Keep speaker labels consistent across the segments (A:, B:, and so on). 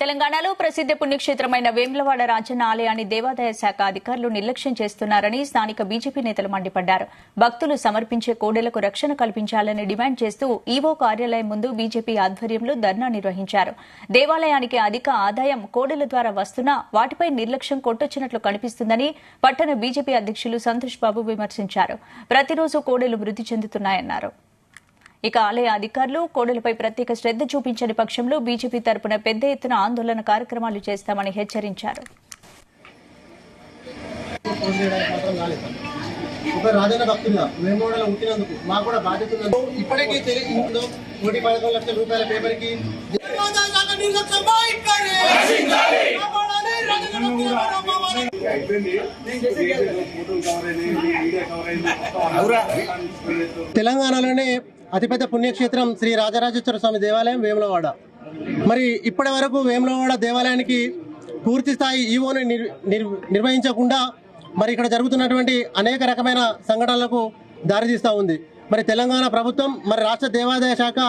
A: తెలంగాణలో ప్రసిద్ధ పుణ్యక్షేత్రమైన వేములవాడ రాజన్న ఆలయాన్ని దేవాదాయ శాఖ అధికారులు నిర్లక్ష్యం చేస్తున్నారని స్థానిక బీజేపీ నేతలు మండిపడ్డారు. భక్తులు సమర్పించే కోడెలకు రక్షణ కల్పించాలని డిమాండ్ చేస్తూ ఈవో కార్యాలయం ముందు బీజేపీ ఆధ్వర్యంలో ధర్నా నిర్వహించారు. దేవాలయానికి అధిక ఆదాయం కోడెల ద్వారా వస్తున్నా వాటిపై నిర్లక్ష్యం కొట్టొచ్చినట్లు కనిపిస్తుందని పట్టణ బీజేపీ అధ్యక్షులు సంతోష్ బాబు విమర్శించారు. ప్రతిరోజు కోడెలు మృతి చెందుతున్నాయన్నారు. ఇక ఆలయ అధికారులు కోడెలపై ప్రత్యేక శ్రద్ధ చూపించని పక్షంలో బీజేపీ తరపున పెద్ద ఎత్తున ఆందోళన కార్యక్రమాలు చేస్తామని హెచ్చరించారు.
B: రాజన్న భక్తులుగా వేములవాడలో ఉంటున్నందుకు మాకు కూడా బాధ్యత ఉంది. ఇప్పటికీ తెలియదు 1.11 లక్షల రూపాయల పేపర్కి తెలంగాణలోనే అతిపెద్ద పుణ్యక్షేత్రం శ్రీ రాజరాజేశ్వర స్వామి దేవాలయం వేములవాడ. మరి ఇప్పటి వరకు వేములవాడ దేవాలయానికి పూర్తి స్థాయి ఈవోని నిర్వహించకుండా మరి ఇక్కడ జరుగుతున్నటువంటి అనేక రకమైన సంఘటనలకు దారితీస్తూ ఉంది. మరి తెలంగాణ ప్రభుత్వం మరి రాష్ట్ర దేవాదాయ శాఖ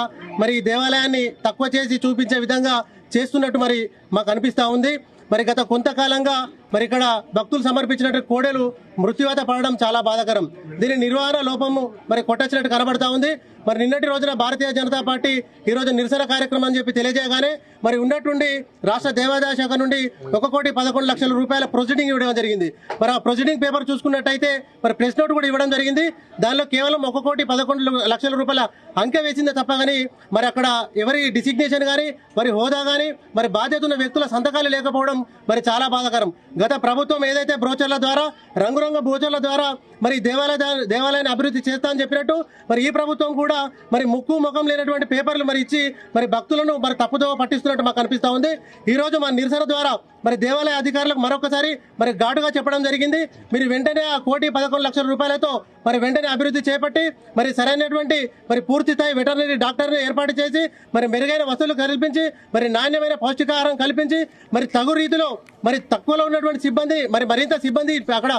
B: మరి ఈ దేవాలయాన్ని తక్కువ చేసి చూపించే విధంగా చేస్తున్నట్టు మరి మాకు అనిపిస్తూ ఉంది. మరి గత కొంతకాలంగా మరి ఇక్కడ భక్తులు సమర్పించినట్టు కోడెలు మృత్యువాత పడడం చాలా బాధాకరం. దీని నిర్వహణ లోపము మరి కొట్టొచ్చినట్టు కనబడతా ఉంది. మరి నిన్నటి రోజున భారతీయ జనతా పార్టీ ఈ రోజు నిరసన కార్యక్రమం అని చెప్పి తెలియజేయగానే మరి ఉన్నట్టుండి రాష్ట్ర దేవాదాయ శాఖ నుండి 1,11,00,000 రూపాయల ప్రొసీడింగ్ ఇవ్వడం జరిగింది. మరి ఆ ప్రొసీడింగ్ పేపర్ చూసుకున్నట్టయితే మరి ప్రెస్ నోట్ కూడా ఇవ్వడం జరిగింది. దానిలో కేవలం 1,11,00,000 రూపాయల అంకె వేసిందే తప్ప కానీ మరి అక్కడ ఎవరి డిసిగ్నేషన్ కానీ మరి హోదా కానీ మరి బాధ్యత ఉన్న వ్యక్తుల సంతకాలు లేకపోవడం మరి చాలా బాధాకరం. గత ప్రభుత్వం ఏదైతే బ్రోచర్ల ద్వారా రంగురంగ బ్రోచర్ల ద్వారా మరి దేవాలయాన్ని అభివృద్ధి చేస్తా అని చెప్పినట్టు మరి ఈ ప్రభుత్వం కూడా మరి ముక్కు ముఖం లేనటువంటి పేపర్లు మరి ఇచ్చి మరి భక్తులను మరి తప్పుదోవ పట్టిస్తున్నట్టు మాకు అనిపిస్తా ఉంది. ఈ రోజు మన నిరసన ద్వారా మరి దేవాలయ అధికారులకు మరొకసారి మరి ఘాటుగా చెప్పడం జరిగింది. మీరు వెంటనే ఆ 1,11,00,000 రూపాయలతో మరి వెంటనే అభివృద్ధి చేపట్టి మరి సరైనటువంటి మరి పూర్తి స్థాయి వెటర్నరీ డాక్టర్ని ఏర్పాటు చేసి మరి మెరుగైన వసతులు కల్పించి మరి నాణ్యమైన పౌష్టికాహారం కల్పించి మరి తగు రీతిలో మరి తక్కువలో ఉన్నటువంటి సిబ్బంది మరి మరింత సిబ్బంది అక్కడ